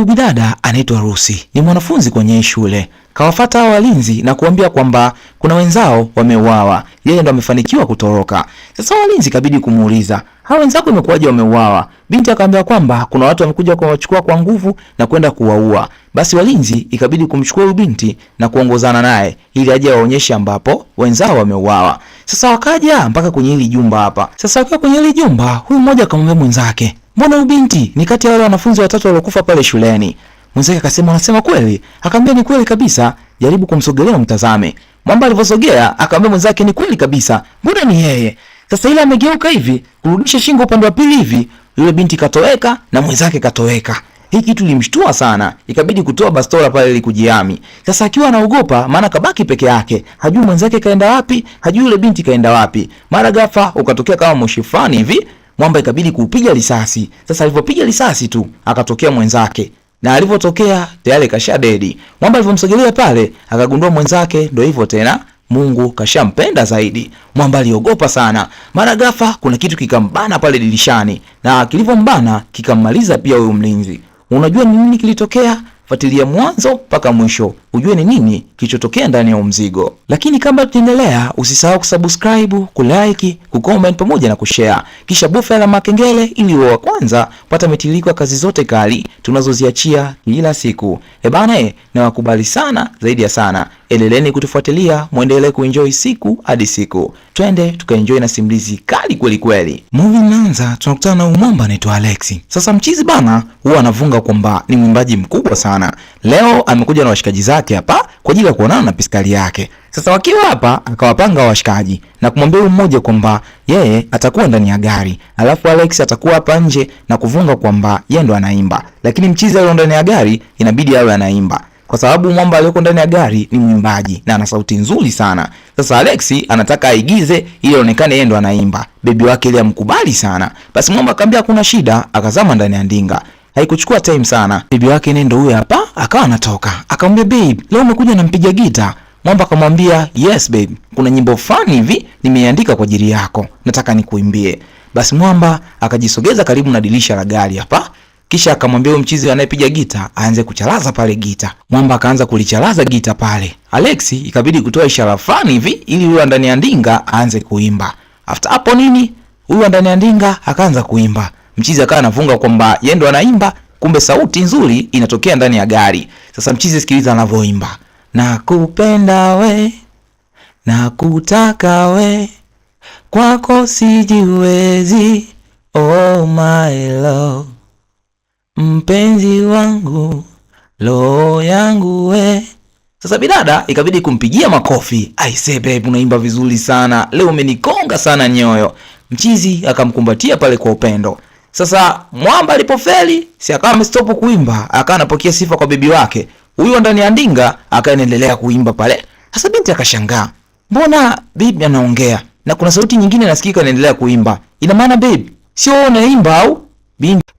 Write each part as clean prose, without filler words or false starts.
Bidada anaitwa Rusi, ni mwanafunzi kwenye shule. Kawafuata hao walinzi na kuambia kwamba kuna wenzao wameuawa, yeye ndo amefanikiwa kutoroka. Sasa walinzi kabidi kumuuliza, hao wenzako imekuwaje wameuawa? Binti akaambia kwamba kuna watu wamekuja kuwachukua kwa nguvu na kwenda kuwaua. Basi walinzi ikabidi kumchukua huyu binti na kuongozana naye ili aje waonyeshe ambapo wenzao wameuawa. Sasa wakaja mpaka kwenye hili jumba hapa. Sasa wakiwa kwenye hili jumba, huyu mmoja akamwambia mwenzake, mbona huyu binti ni kati ya wale wanafunzi watatu waliokufa pale shuleni? Mwenzake akasema, unasema kweli? Akamwambia ni kweli kabisa, jaribu kumsogelea mtazame. Mwamba alivyosogea akamwambia mwenzake, ni kweli kabisa, mbona ni yeye. Sasa ile amegeuka hivi kurudisha shingo upande wa pili hivi, yule binti katoweka na mwenzake katoweka. Hii kitu limshtua sana, ikabidi kutoa bastola pale ili kujihami. Sasa akiwa anaogopa, maana kabaki peke yake, hajui mwenzake kaenda wapi, hajui yule binti kaenda wapi. Mara ghafla ukatokea kama moshi fulani hivi, Mwamba ikabidi kupiga risasi. Sasa alipopiga risasi tu akatokea mwenzake, na alipotokea tayari kasha dedi. Mwamba alipomsogelea pale akagundua mwenzake ndio hivyo tena, Mungu kashampenda zaidi. Mwamba aliogopa sana. Mara ghafla kuna kitu kikambana pale dirishani, na kilivyombana kikammaliza pia huyo mlinzi. Unajua ni nini kilitokea? Fuatilia mwanzo mpaka mwisho ujue ni nini kilichotokea ndani ya mzigo. Lakini kabla tuendelea, usisahau kusubscribe, kulike, kucomment pamoja na kushare. Kisha bofya alama kengele ili uwe wa kwanza pata mitiririko ya kazi zote kali tunazoziachia kila siku. Na wakubali sana zaidi ya sana. Endeleeni kutufuatilia, muendelee kuenjoy siku hadi siku. Twende tukaenjoy na simulizi kali kweli kweli. Movie inaanza, tunakutana na Mwamba anaitwa Alexi. Sasa mchizi bana huwa anavunga kwamba ni mwimbaji mkubwa sana. Leo amekuja na washikaji zake hapa kwa ajili ya kuonana na piskali yake. Sasa wakiwa hapa akawapanga washikaji na kumwambia mmoja kwamba yeye atakuwa ndani ya gari, alafu Alex atakuwa hapa nje na kuvunga kwamba yeye ndo anaimba, lakini mchizi aliye ndani ya gari inabidi awe anaimba kwa sababu Mwamba aliyeko ndani ya gari ni mwimbaji na ana sauti nzuri sana. Sasa Alexi anataka aigize ili aonekane yeye ndo anaimba. Bebi wake ile amkubali sana. Basi Mwamba akamwambia kuna shida, akazama ndani ya ndinga. Haikuchukua time sana, bibi wake ndio huyo hapa akawa anatoka. Akamwambia, babe, leo umekuja na mpiga gita? Mwamba akamwambia, yes babe, kuna nyimbo fulani hivi nimeandika kwa ajili yako, nataka nikuimbie. Basi Mwamba akajisogeza karibu na dirisha la gari hapa, kisha akamwambia huyo mchizi anayepiga gita aanze kuchalaza pale gita. Mwamba akaanza kulichalaza gita pale. Alexi ikabidi kutoa ishara fulani hivi ili huyo ndani ya ndinga aanze kuimba. After hapo nini? Huyo ndani ya ndinga akaanza kuimba. Mchizi akawa anavunga kwamba yeye ndo anaimba, kumbe sauti nzuri inatokea ndani ya gari. Sasa mchizi sikiliza anavyoimba. Nakupenda we, nakutaka we, kwako sijiwezi, oh my love, mpenzi wangu, roho yangu we. Sasa bidada ikabidi kumpigia makofi. I say babe, unaimba vizuri sana, leo umenikonga sana nyoyo. Mchizi akamkumbatia pale kwa upendo. Sasa Mwamba alipofeli, si akawa amestop kuimba, akawa anapokea sifa kwa bibi wake. Huyo ndani ya ndinga akaendelea kuimba pale. Sasa binti akashangaa, mbona bibi anaongea na kuna sauti nyingine nasikika inaendelea kuimba? Ina maana bibi sio wewe unaimba au?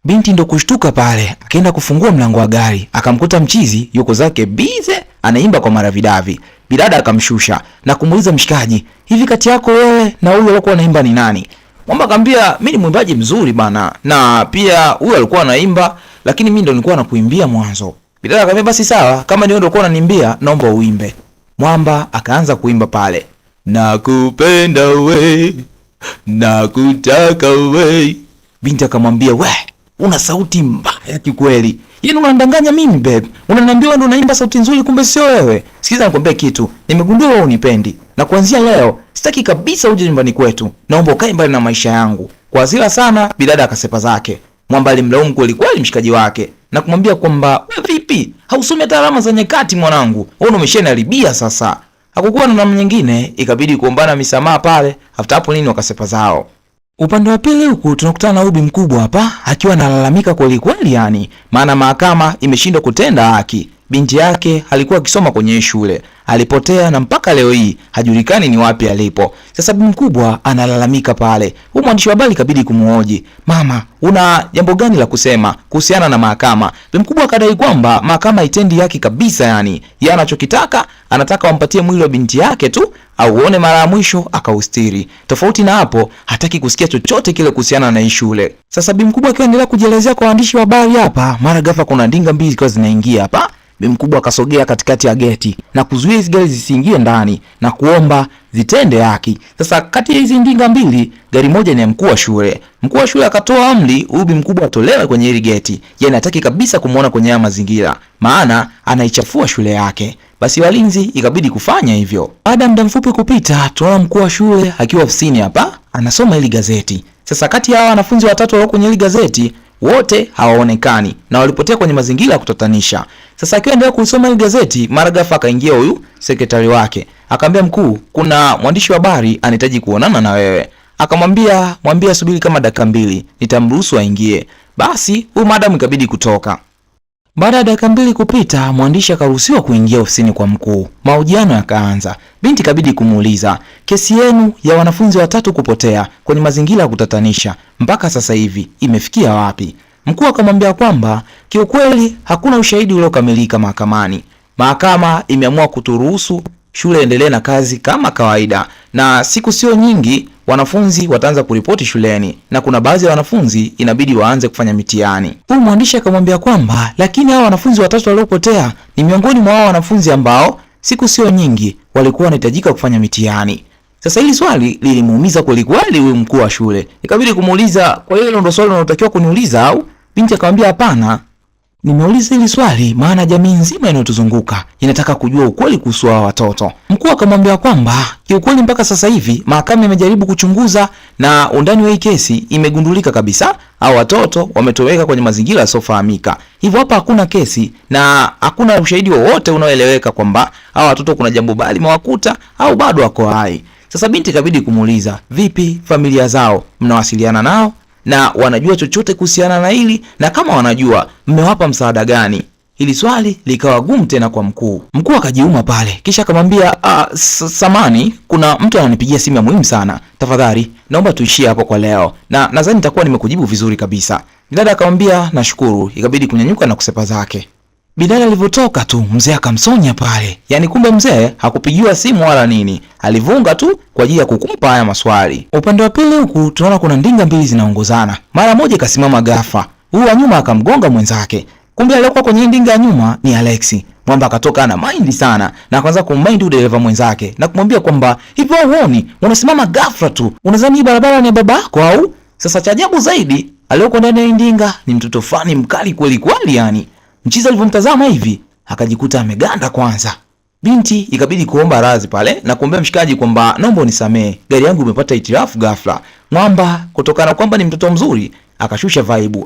Binti ndo kushtuka pale, akaenda kufungua mlango wa gari, akamkuta mchizi yuko zake bize anaimba kwa maravidavi. Bidada akamshusha na kumuuliza mshikaji, hivi kati yako wewe na huyo alikuwa anaimba ni nani? Mwamba akamwambia, mimi ni mwimbaji mzuri bana, na pia huyo alikuwa anaimba, lakini mimi ndo nilikuwa nakuimbia mwanzo. Bidada akamwambia, basi sawa, kama ni wewe ndo ulikuwa unaniimbia, naomba uimbe. Mwamba akaanza kuimba pale. Nakupenda we, nakutaka we. Binti akamwambia, we, una sauti mbaya kikweli. Yaani unanidanganya mimi babe. Unaniambia ndo unaimba sauti nzuri kumbe sio wewe. Sikiza nikwambie kitu. Nimegundua wewe unipendi. Na kuanzia leo sitaki kabisa uje nyumbani kwetu. Naomba ukae mbali na maisha yangu. Kwa hasira sana bidada akasepa zake. Mwamba alimlaumu kweli kweli mshikaji wake na kumwambia kwamba, wewe vipi? Hausomi hata alama za nyakati mwanangu. Wewe umeshaniharibia sasa. Hakukuwa na namna nyingine, ikabidi kuombana misamaha pale. After hapo nini wakasepa zao. Upande wa pili huku tunakutana na ubi mkubwa hapa akiwa analalamika kweli kweli, yani maana mahakama imeshindwa kutenda haki. binti yake alikuwa akisoma kwenye shule, alipotea na mpaka leo hii hajulikani ni wapi alipo. Sasa bibi mkubwa analalamika pale. Huyu mwandishi wa habari kabidi kumuhoji, mama, una jambo gani la kusema kuhusiana na mahakama? Bibi mkubwa akadai kwamba mahakama haitendi haki kabisa, yani yeye anachokitaka, anataka wampatie mwili wa binti yake tu au uone mara ya mwisho akaustiri. Tofauti na hapo hataki kusikia chochote kile kuhusiana na shule. Sasa bibi mkubwa akaendelea kujielezea kwa waandishi wa habari hapa, mara ghafla kuna ndinga mbili zikawa zinaingia hapa. Bibi mkubwa akasogea katikati ya geti na kuzuia hizo gari zisiingie ndani na kuomba zitende haki. Sasa kati ya hizo ndinga mbili, gari moja ni ya mkuu wa shule. Mkuu wa shule akatoa amri huyu bibi mkubwa atolewe kwenye hili geti. Yeye hataki kabisa kumuona kwenye haya mazingira, maana anaichafua shule yake. Basi walinzi ikabidi kufanya hivyo. Baada ya muda mfupi kupita, tunaona mkuu wa shule akiwa ofisini hapa anasoma hili gazeti. Sasa kati ya wanafunzi watatu walio kwenye hili gazeti, wote hawaonekani na walipotea kwenye mazingira ya kutatanisha. Sasa akiwa endelea kusoma hili gazeti, mara ghafla akaingia huyu sekretari wake. Akamwambia, mkuu, kuna mwandishi wa habari anahitaji kuonana na wewe. Akamwambia, mwambie subiri kama dakika 2, nitamruhusu aingie. Basi huyu madam ikabidi kutoka. Baada ya dakika 2 kupita, mwandishi akaruhusiwa kuingia ofisini kwa mkuu. Mahojiano yakaanza. Binti kabidi kumuuliza, kesi yenu ya wanafunzi watatu kupotea kwenye mazingira ya kutatanisha mpaka sasa hivi imefikia wapi? Mkuu akamwambia kwamba kiukweli hakuna ushahidi uliokamilika mahakamani. Mahakama imeamua kuturuhusu shule endelee na kazi kama kawaida, na siku sio nyingi wanafunzi wataanza kuripoti shuleni na kuna baadhi ya wanafunzi inabidi waanze kufanya mitihani. Huyu mwandishi akamwambia kwamba lakini hao wanafunzi watatu waliopotea ni miongoni mwa hao wanafunzi ambao siku sio nyingi walikuwa wanahitajika kufanya mitihani. Sasa hili swali lilimuumiza kweli kweli huyu mkuu wa shule. Ikabidi kumuuliza, kwa hiyo ndio swali unalotakiwa kuniuliza au? Binti akamwambia hapana. Nimeuliza hili swali maana jamii nzima inayotuzunguka inataka kujua ukweli kuhusu hao watoto. Mkuu akamwambia kwamba kiukweli mpaka sasa hivi mahakama imejaribu kuchunguza na undani wa hii kesi imegundulika kabisa hao watoto wametoweka kwenye mazingira yasiofahamika. Hivyo hapa hakuna kesi na hakuna ushahidi wowote unaoeleweka kwamba hao watoto kuna jambo baya limewakuta au bado wako hai. Sasa binti kabidi kumuuliza, vipi familia zao, mnawasiliana nao na wanajua chochote kuhusiana na hili, na kama wanajua mmewapa msaada gani? Hili swali likawa gumu tena kwa mkuu. Mkuu akajiuma pale, kisha akamwambia, samani, kuna mtu ananipigia simu ya muhimu sana. Tafadhali naomba tuishie hapo kwa leo, na nadhani nitakuwa nimekujibu vizuri kabisa. Bidada akamwambia nashukuru, ikabidi kunyanyuka na kusepa zake. Bidada alivyotoka tu, mzee akamsonya pale. Yaani kumbe mzee hakupigiwa simu wala nini. Alivunga tu kwa ajili ya kukumpa haya maswali. Upande wa pili huku tunaona kuna ndinga mbili zinaongozana. Mara moja ikasimama ghafla. Huyu wa nyuma akamgonga mwenzake. Kumbe aliyekuwa kwenye ndinga ya nyuma ni Alexi. Mwamba akatoka na mind sana na akaanza kummind dereva mwenzake na kumwambia kwamba hivyo huoni unasimama ghafla tu, unadhani barabara ni babako au? Sasa cha ajabu zaidi, aliyekuwa ndani ya ndinga ni mtoto fani mkali kweli kweli yani. Mchiza alivyomtazama hivi akajikuta ameganda kwanza. Binti ikabidi kuomba radhi pale na kuombea mshikaji kwamba naomba unisamee, gari yangu imepata hitilafu ghafla. Mwamba kutokana kwamba ni mtoto mzuri akashusha vibe.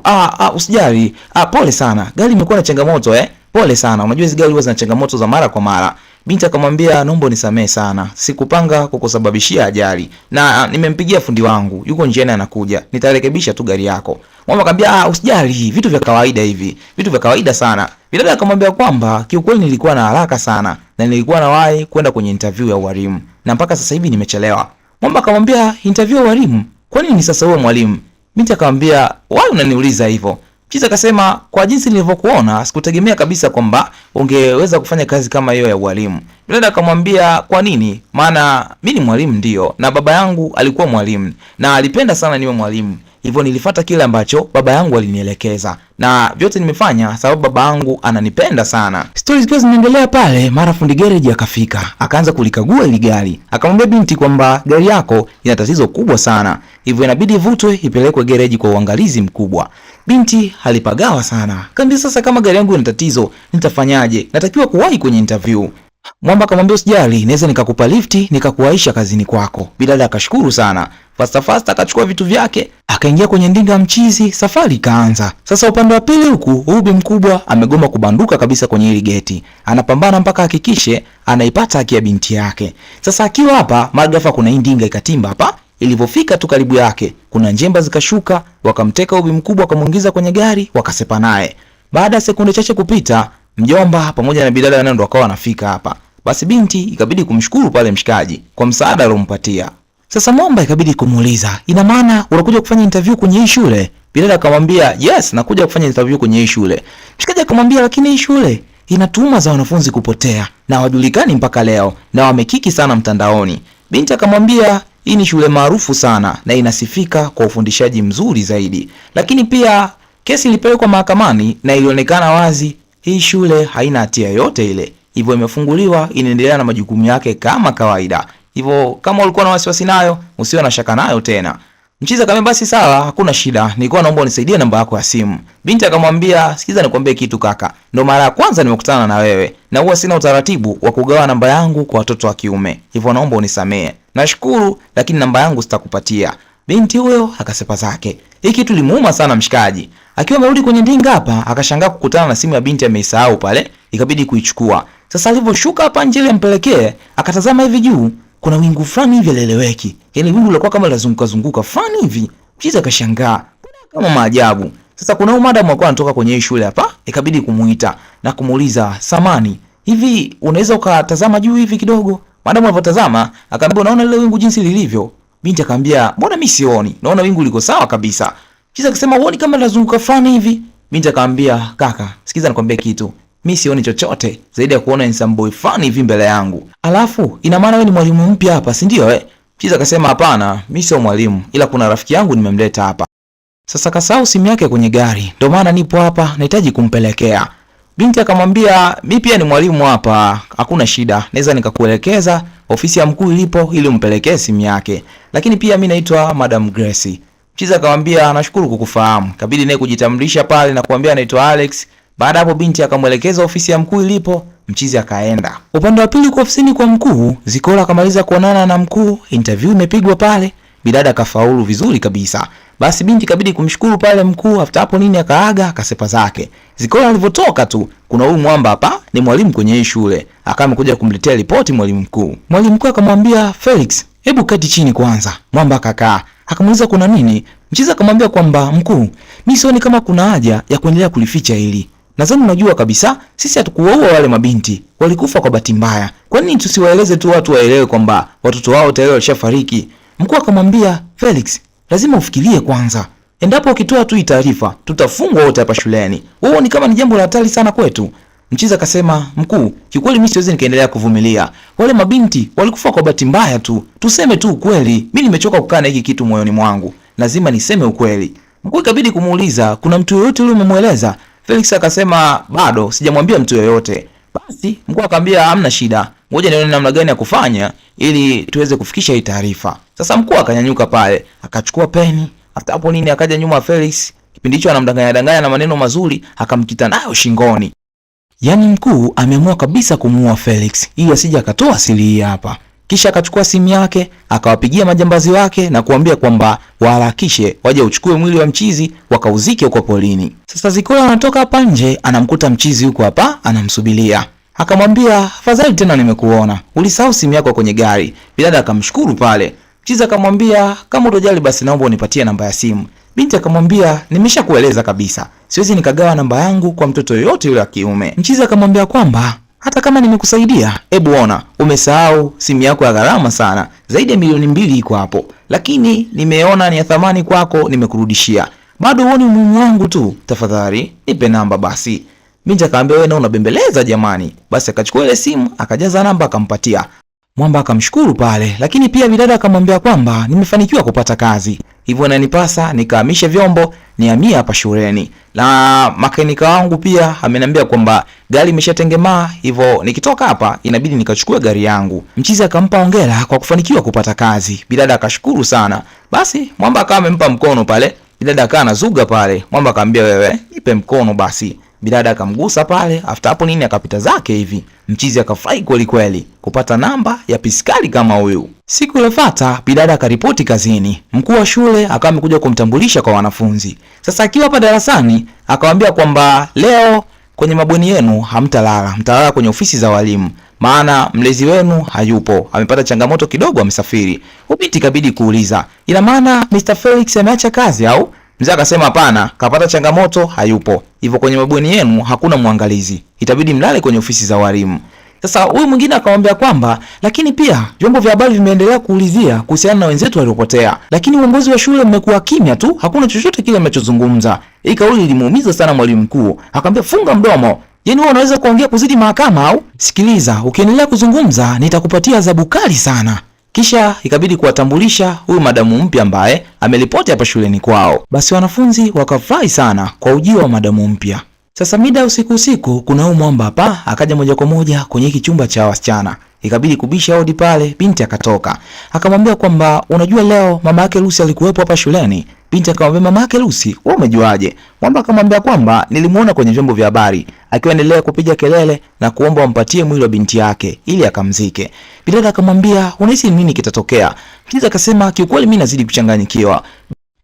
Usijali. Pole sana. Gari imekuwa na changamoto Pole sana. Unajua hizo gari huwa zina changamoto za mara kwa mara. Binti akamwambia naomba unisamee sana. Sikupanga kukusababishia ajali. Na nimempigia fundi wangu. Yuko njiani anakuja. Nitarekebisha tu gari yako. Mwamba akamwambia usijali, vitu vya kawaida hivi. Vitu vya kawaida sana. Bidada akamwambia kwamba kiukweli nilikuwa na haraka sana na nilikuwa nawahi kwenda kwenye interview ya walimu. Na mpaka sasa hivi nimechelewa. Mwamba akamwambia interview ya walimu? Kwa nini sasa wewe mwalimu? Binti akamwambia why unaniuliza hivyo? Kisha akasema kwa jinsi nilivyokuona sikutegemea kabisa kwamba ungeweza kufanya kazi kama hiyo ya walimu. Bidada akamwambia kwa nini? Maana mimi ni mwalimu ndio, na baba yangu alikuwa mwalimu na alipenda sana niwe mwalimu. Hivyo nilifuata kile ambacho baba yangu alinielekeza. Na vyote nimefanya sababu baba yangu ananipenda sana. Stories zikiwa zinaendelea pale, mara fundi garage akafika. Akaanza kulikagua ile gari. Akamwambia binti kwamba gari yako ina tatizo kubwa sana. Hivyo inabidi ivutwe ipelekwe garage kwa uangalizi mkubwa. Binti halipagawa sana. Akamwambia sasa kama gari yangu ina tatizo, nitafanyaje? Natakiwa kuwahi kwenye interview. Mwamba akamwambia usijali, naweza nikakupa lifti nikakuwaisha kazini kwako. Bidada akashukuru sana. Fasta akachukua vitu vyake, akaingia kwenye ndinga mchizi, safari ikaanza. Sasa upande wa pili huku, Ubi mkubwa amegoma kubanduka kabisa kwenye hili geti. Anapambana mpaka hakikishe anaipata haki ya binti yake. Sasa akiwa hapa, magafa kuna ndinga ikatimba hapa. Ilipofika tu karibu yake, kuna njemba zikashuka, wakamteka Ubi mkubwa, wakamuingiza kwenye gari, wakasepa naye. Baada ya sekunde chache kupita, Mjomba pamoja na bidada nao ndo wakawa wanafika hapa. Basi binti ikabidi kumshukuru pale mshikaji kwa msaada aliompatia. Sasa Mwamba ikabidi kumuuliza, ina maana unakuja kufanya interview kwenye hii shule? Bidada akamwambia, yes, nakuja kufanya interview kwenye hii shule. Mshikaji akamwambia, lakini hii shule ina tuhuma za wanafunzi kupotea na hawajulikani mpaka leo na wamekiki sana mtandaoni. Binti akamwambia, hii ni shule maarufu sana na inasifika kwa ufundishaji mzuri zaidi. Lakini pia kesi ilipelekwa mahakamani na ilionekana wazi hii shule haina hatia yote ile. Hivyo imefunguliwa, inaendelea na majukumu yake kama kawaida. Hivyo kama ulikuwa na wasiwasi nayo, usiwe na shaka nayo tena. Mchiza akamwambia basi sawa, hakuna shida. Nilikuwa naomba unisaidie namba yako ya simu. Binti akamwambia, sikiza nikwambie kitu kaka. Ndio mara ya kwanza nimekutana na wewe na huwa sina utaratibu wa kugawa namba yangu kwa watoto wa kiume. Hivyo naomba unisamee. Nashukuru lakini namba yangu sitakupatia. Binti huyo akasepa zake. Hiki kitu limuuma sana mshikaji. Akiwa amerudi kwenye ndinga hapa, akashangaa kukutana na simu ya binti ameisahau pale, ikabidi kuichukua. Sasa alivyoshuka hapa nje ile mpelekee, akatazama hivi juu, kuna wingu fulani hivi leleweki. Yaani wingu lilikuwa kama lazunguka zunguka fulani hivi. Mchiza akashangaa. Kama maajabu. Sasa kuna madam alikuwa anatoka kwenye hii shule hapa, ikabidi kumuita na kumuuliza, "Samani, hivi unaweza ukatazama juu hivi kidogo?" Madam alipotazama, akamwambia, "Unaona lile wingu jinsi lilivyo?" Binti akamwambia, "Mbona mimi sioni? Naona wingu liko sawa kabisa." Mchiza akasema, "Uone kama lazunguka fulani hivi?" Binti akamwambia, "Kaka, sikiza nikwambie kitu. Mimi sioni chochote zaidi ya kuona handsome boy fulani hivi mbele yangu. Alafu ina maana wewe ni mwalimu mpya hapa, si ndio eh?" Mchiza akasema, "Hapana, mimi sio mwalimu, ila kuna rafiki yangu nimemleta hapa." Sasa kasahau simu yake kwenye gari. Ndio maana nipo hapa, nahitaji kumpelekea. Binti akamwambia, "Mimi pia ni mwalimu hapa, hakuna shida. Naweza nikakuelekeza ofisi ya mkuu ilipo ili umpelekee simu yake. Lakini pia mimi naitwa Madam Grace." Mchiza akamwambia, "Nashukuru kukufahamu." Kabidi naye kujitambulisha pale na kumwambia anaitwa Alex. Baada hapo binti akamwelekeza ofisi ya mkuu ilipo, Mchizi akaenda. Upande wa pili kwa ofisini kwa mkuu, Zikola akamaliza kuonana na mkuu, interview imepigwa pale, bidada kafaulu vizuri kabisa. Basi binti kabidi kumshukuru pale mkuu, after hapo nini akaaga akasepa zake. Zikola alivyotoka tu, kuna huyu Mwamba hapa ni mwalimu kwenye hii shule, akawa amekuja kumletea ripoti mwalimu mkuu. Mwalimu mkuu akamwambia, "Felix, hebu keti chini kwanza." Mwamba akakaa. Akamuuliza kuna nini? Mchizi akamwambia kwamba, "Mkuu, mimi sioni kama kuna haja ya kuendelea kulificha hili. Nadhani unajua kabisa sisi hatukuwaua wale mabinti, walikufa kwa bahati mbaya. Kwa nini tusiwaeleze tu watu waelewe kwamba watoto wao tayari walishafariki?" Mkuu akamwambia, "Felix, lazima ufikirie kwanza. Endapo ukitoa tu taarifa, tutafungwa wote hapa shuleni. Wewe ni kama ni jambo la hatari sana kwetu." Mchizi akasema, "Mkuu, kiukweli mimi siwezi nikaendelea kuvumilia. Wale mabinti walikufa kwa bahati mbaya tu. Tuseme tu ukweli. Mimi nimechoka kukaa na hiki kitu moyoni mwangu. Lazima niseme ukweli." Mkuu ikabidi kumuuliza, "Kuna mtu yoyote yule umemweleza?" Felix akasema, "Bado sijamwambia mtu yoyote." Basi mkuu akamwambia, "Hamna shida. Ngoja nione namna gani ya kufanya ili tuweze kufikisha hii taarifa." Sasa mkuu akanyanyuka pale, akachukua peni, hata hapo nini akaja nyuma Felix. Kipindi hicho anamdanganya na maneno mazuri, akamkita nayo shingoni. Yaani mkuu ameamua kabisa kumuua Felix ili asije akatoa siri hii hapa. Kisha akachukua simu yake, akawapigia majambazi wake na kuambia kwamba waharakishe waje uchukue mwili wa Mchizi wakauzike huko polini. Sasa Zikola anatoka hapa nje, anamkuta Mchizi huko hapa anamsubiria. Akamwambia, "Afadhali tena nimekuona. Ulisahau simu yako kwenye gari." Bidada akamshukuru pale. Mchizi akamwambia, "Kama utojali basi naomba unipatie namba ya simu." Binti akamwambia, "Nimeshakueleza kabisa. Siwezi nikagawa namba yangu kwa mtoto yote yule wa kiume." Mchizi akamwambia kwamba hata kama nimekusaidia, hebu ona, umesahau simu yako ya gharama sana, zaidi ya milioni 2 iko hapo. Lakini nimeona ni ya thamani kwako, nimekurudishia. Bado uone umuhimu wangu tu, tafadhali nipe namba basi." Binti akamwambia, "Wewe na unabembeleza jamani." Basi akachukua ile simu, akajaza namba akampatia. Mwamba akamshukuru pale, lakini pia bidada akamwambia kwamba nimefanikiwa kupata kazi. Hivyo inanipasa nikahamishe vyombo nihamie hapa shuleni. Na makanika wangu pia ameniambia kwamba gari imeshatengemaa, hivyo nikitoka hapa inabidi nikachukue gari yangu. Mchizi akampa hongera kwa kufanikiwa kupata kazi. Bidada akashukuru sana. Basi Mwamba akawa amempa mkono pale. Bidada akawa anazuga pale. Mwamba akamwambia, "Wewe nipe mkono basi." Bidada akamgusa pale, after hapo nini akapita zake hivi. Mchizi akafurahi kweli kweli kupata namba ya piskali kama huyu. Siku iliyofuata bidada akaripoti kazini. Mkuu wa shule akawa amekuja kumtambulisha kwa wanafunzi. Sasa akiwa hapa darasani akawaambia kwamba leo kwenye mabweni yenu hamtalala, mtalala kwenye ofisi za walimu. Maana mlezi wenu hayupo, amepata changamoto kidogo, amesafiri. Binti kabidi kuuliza, "Ina maana Mr. Felix ameacha kazi au?" Mzee akasema hapana, kapata changamoto hayupo. Hivyo kwenye mabweni yenu hakuna mwangalizi. Itabidi mlale kwenye ofisi za walimu. Sasa huyu mwingine akamwambia kwamba lakini pia vyombo vya habari vimeendelea kuulizia kuhusiana na wenzetu waliopotea, lakini uongozi wa shule mmekuwa kimya tu, hakuna chochote kile mnachozungumza. Hii kauli ilimuumiza sana mwalimu mkuu. Akamwambia funga mdomo. Yaani wewe unaweza kuongea kuzidi mahakama au? Sikiliza, ukiendelea kuzungumza nitakupatia adhabu kali sana. Kisha ikabidi kuwatambulisha huyu madamu mpya ambaye ameripoti hapa shuleni kwao. Basi wanafunzi wakafurahi sana kwa ujio wa madamu mpya. Sasa mida usiku kuna huyu mwamba hapa akaja moja kwa moja kwenye hiki chumba cha wasichana. Ikabidi kubisha hodi pale, binti akatoka. Akamwambia kwamba unajua leo mama yake Lucy alikuwepo hapa shuleni. Binti akamwambia mama yake Lucy, wewe umejuaje? Mwamba akamwambia kwamba nilimuona kwenye vyombo vya habari akiwa endelea kupiga kelele na kuomba wampatie mwili wa binti yake ili akamzike. Bidada akamwambia unahisi nini kitatokea? Binti akasema kiukweli mimi nazidi kuchanganyikiwa.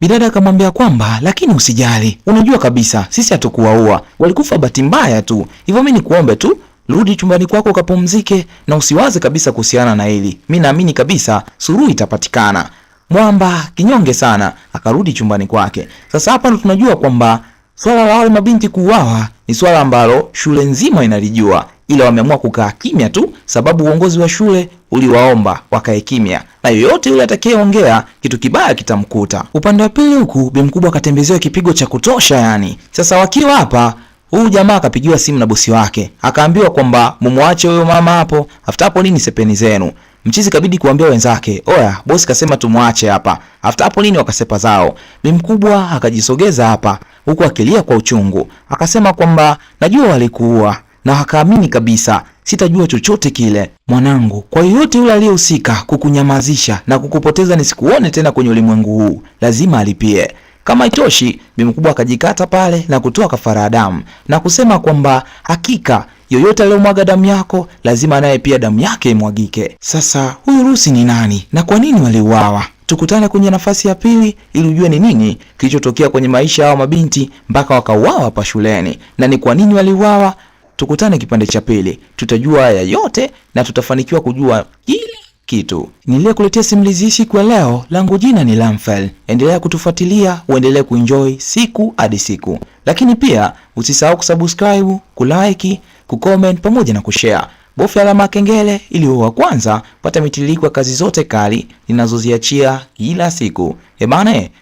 Bidada akamwambia kwamba lakini usijali, unajua kabisa sisi hatukuwaua, walikufa bahati mbaya tu. Hivyo mimi nikuombe tu rudi chumbani kwako ukapumzike na usiwaze kabisa kuhusiana na hili. Mimi naamini kabisa suluhu itapatikana. Mwamba kinyonge sana akarudi chumbani kwake. Sasa hapa ndo tunajua kwamba swala la wale mabinti kuuawa ni swala ambalo shule nzima inalijua, ila wameamua kukaa kimya tu sababu uongozi wa shule uliwaomba wakae kimya, na yoyote yule atakayeongea kitu kibaya kitamkuta. Upande wa pili huku bi mkubwa akatembezewa kipigo cha kutosha yani. Sasa wakiwa hapa huyu jamaa akapigiwa simu na bosi wake. Akaambiwa kwamba mumwache huyo mama hapo, after hapo nini sepeni zenu. Mchizi kabidi kuambia wenzake, "Oya, bosi kasema tumwache hapa." After hapo nini wakasepa zao. Bi mkubwa akajisogeza hapa huku akilia kwa uchungu. Akasema kwamba najua walikuua na akaamini kabisa sitajua chochote kile mwanangu. Kwa yoyote yule aliyehusika kukunyamazisha na kukupoteza nisikuone tena kwenye ulimwengu huu, lazima alipie. Kama itoshi, bi mkubwa akajikata pale na kutoa kafara damu na kusema kwamba hakika yoyote aliyomwaga damu yako lazima naye pia damu yake imwagike. Sasa huyu Lucy ni nani na kwa nini waliuawa? Tukutane kwenye nafasi ya pili ili ujue ni nini kilichotokea kwenye maisha yao mabinti mpaka wakauawa hapa shuleni na ni kwa nini waliuawa. Tukutane kipande cha pili, tutajua haya yote na tutafanikiwa kujua kila kitu. Niliyekuletea simulizi hii siku ya leo, langu jina ni Lamfel. Endelea kutufuatilia, uendelee kuenjoy siku hadi siku. Lakini pia usisahau kusubscribe, kulike, kucomment pamoja na kushare. Bofya alama kengele ili uwe wa kwanza pata mitiririko ya kazi zote kali ninazoziachia kila siku.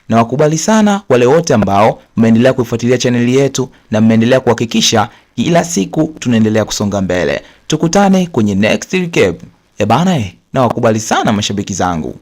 Na wakubali sana wale wote ambao mmeendelea kuifuatilia chaneli yetu na mmeendelea kuhakikisha kila siku tunaendelea kusonga mbele. Tukutane kwenye next recap. Na wakubali sana mashabiki zangu.